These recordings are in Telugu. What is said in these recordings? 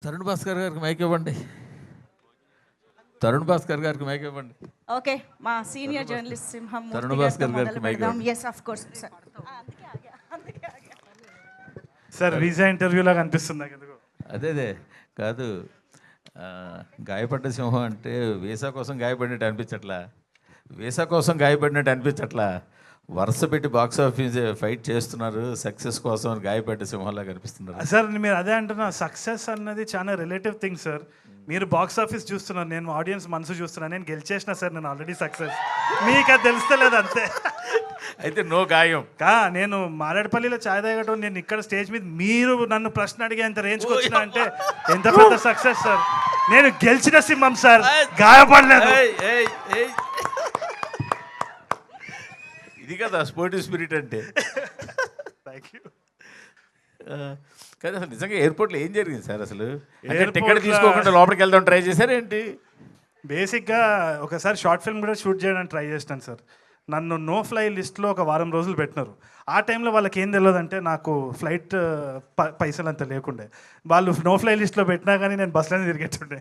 తరుణ్ భాస్కర్ గారికి మైక్ ఇవ్వండి. తరుణ్ భాస్కర్ గారికి మైక్ ఇవ్వండి. ఓకే, మా సీనియర్ జర్నలిస్ట్ సింహం తరుణ్ మూర్తి భాస్కర్ గారితో గారికి మొదలు మైక్ పెడదాం. ఇవ్వండి. Yes of course sir. Sir visa interview లాగా అనిపిస్తుంది నాకు ఎందుకు. అదే కాదు, గాయపడ్డ సింహం అంటే వీసా కోసం గాయపడినట్టు అనిపించట్లా, వీసా కోసం గాయపడినట్టు అనిపించట్లా, వరుస పెట్టి బాక్స్ ఆఫీస్ ఫైట్ చేస్తున్నారు సక్సెస్ కోసం అని గాయపడ్డ సింహంలాగా అనిపిస్తున్నారు. సార్ మీరు అదే అంటున్నా, సక్సెస్ అన్నది చాలా రిలేటివ్ థింగ్ సార్. మీరు బాక్స్ ఆఫీస్ చూస్తున్నారు, నేను ఆడియన్స్ మనసు చూస్తున్నాను. నేను గెలిచేసిన సార్, నేను ఆల్రెడీ సక్సెస్. మీకు అది తెలుస్తలేదు అంతే. అయితే నో గాయం. నేను మారేడుపల్లిలో ఛాయ్ తాగటం, నేను ఇక్కడ స్టేజ్ మీద మీరు నన్ను ప్రశ్న అడిగే అంత రేంజ్కి వచ్చిన అంటే ఎంత పెద్ద సక్సెస్ సార్. నేను గెలిచిన సింహం సార్, గాయపడలేదు. ఇది కదా స్పోర్టివ్ స్పిరిట్ అంటే. Thank you. కానీ అసలు నిజంగా ఎయిర్పోర్ట్లో ఏం జరిగింది సార్ అసలు? Airport టికెట్ తీసుకోకుండా లోపలికి వెళ్దాం ట్రై చేశారు ఏంటి? బేసిక్గా ఒకసారి షార్ట్ ఫిల్మ్ కూడా షూట్ చేయడానికి ట్రై చేసినాను సార్. నన్ను నో ఫ్లై లిస్ట్లో ఒక వారం రోజులు పెట్టినారు. ఆ టైంలో వాళ్ళకి ఏం తెలియదంటే నాకు ఫ్లైట్ పైసలు అంత లేకుండే. వాళ్ళు నో ఫ్లై లిస్ట్లో పెట్టినా కానీ నేను బస్సులోనే తిరిగేటుండే.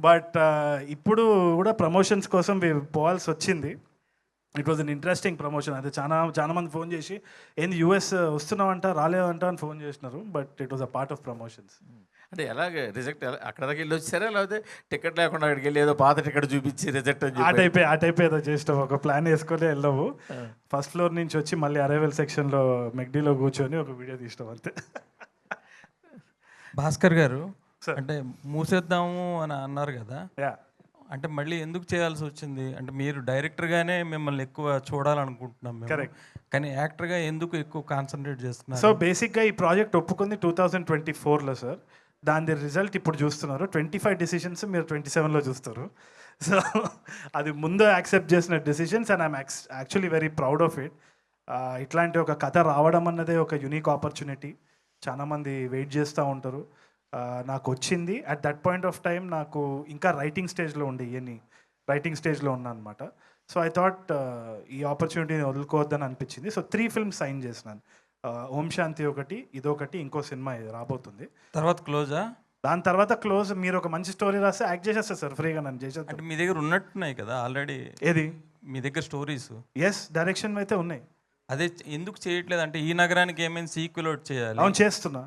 బట్ ఇప్పుడు కూడా ప్రమోషన్స్ కోసం పోవాల్సి వచ్చింది. It was an interesting promotion. అయితే చాలా మంది ఫోన్ చేసి ఏంది యూఎస్ వస్తున్నావంట రాలేవంట అని ఫోన్ చేసినారు. But it was a part of promotions. అంటే ఎలాగ రిజెక్ట్ అక్కడ దాకా వెళ్ళి వచ్చారా, లేకపోతే టికెట్ లేకుండా అక్కడికి వెళ్ళి ఏదో పాత టికెట్ చూపించి రిజెక్ట్ అని ఆ టైప్ ఏదో చేస్తావు, ఒక ప్లాన్ వేసుకొని వెళ్ళవు. ఫస్ట్ ఫ్లోర్ నుంచి వచ్చి మళ్ళీ అరైవల్ సెక్షన్లో మెగ్డీలో కూర్చొని ఒక వీడియో తీస్తాం అంతే. భాస్కర్ గారు, అంటే మూసేద్దాము అని అన్నారు కదా, యా. అంటే మళ్ళీ ఎందుకు చేయాల్సి వచ్చింది? అంటే మీరు డైరెక్టర్గానే మిమ్మల్ని ఎక్కువ చూడాలనుకుంటున్నాం మేము. Correct. కానీ యాక్టర్గా ఎందుకు ఎక్కువ కాన్సన్ట్రేట్ చేస్తున్నారు? సో బేసిక్గా ఈ ప్రాజెక్ట్ ఒప్పుకుంది 2024లో సార్. దాని రిజల్ట్ ఇప్పుడు చూస్తున్నారు. 25 డెసిషన్స్ మీరు 27లో చూస్తారు. సో అది ముందు యాక్సెప్ట్ చేసిన decisions and I'm actually very proud of it. ఇట్లాంటి ఒక కథ రావడం అన్నదే ఒక యునిక్ ఆపర్చునిటీ. చాలామంది వెయిట్ చేస్తూ ఉంటారు. నాకు వచ్చింది at that point of time. నాకు ఇంకా రైటింగ్ స్టేజ్లో రైటింగ్ స్టేజ్లో ఉన్నా అనమాట. సో ఐ థాట్ ఈ ఆపర్చునిటీని వదులుకోవద్దని అనిపించింది. సో 3 ఫిల్మ్స్ సైన్ చేసినాను. ఓం శాంతి ఒకటి, ఇదొకటి, ఇంకో సినిమా రాబోతుంది. తర్వాత క్లోజా? దాని తర్వాత క్లోజ్. మీరు ఒక మంచి స్టోరీ రాస్తే యాక్ట్ చేసేస్తారు సార్, ఫ్రీగా నన్ను చేసేది. అంటే మీ దగ్గర ఉన్నట్టున్నాయి కదా ఆల్రెడీ. ఏది? మీ దగ్గర స్టోరీస్. ఎస్, డైరెక్షన్ అయితే ఉన్నాయి. అదే ఎందుకు చేయట్లేదు? అంటే ఈ నగరానికి ఏమైనా సీక్వెల్ అవుట్ చేయాలి. అవును, చేస్తున్నా.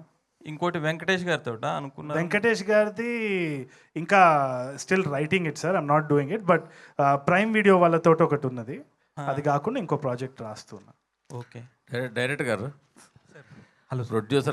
ఇంకోటి వెంకటేష్ గారితో అనుకున్నా. వెంకటేష్ గారిది ఇంకా still writing it sir, I'm not doing it. But prime video వాళ్ళతో ఒకటి ఉన్నది. అది కాకుండా ఇంకో ప్రాజెక్ట్ రాస్తున్నా. ఓకే. డైరెక్టర్ గారు, హలో ప్రొడ్యూసర్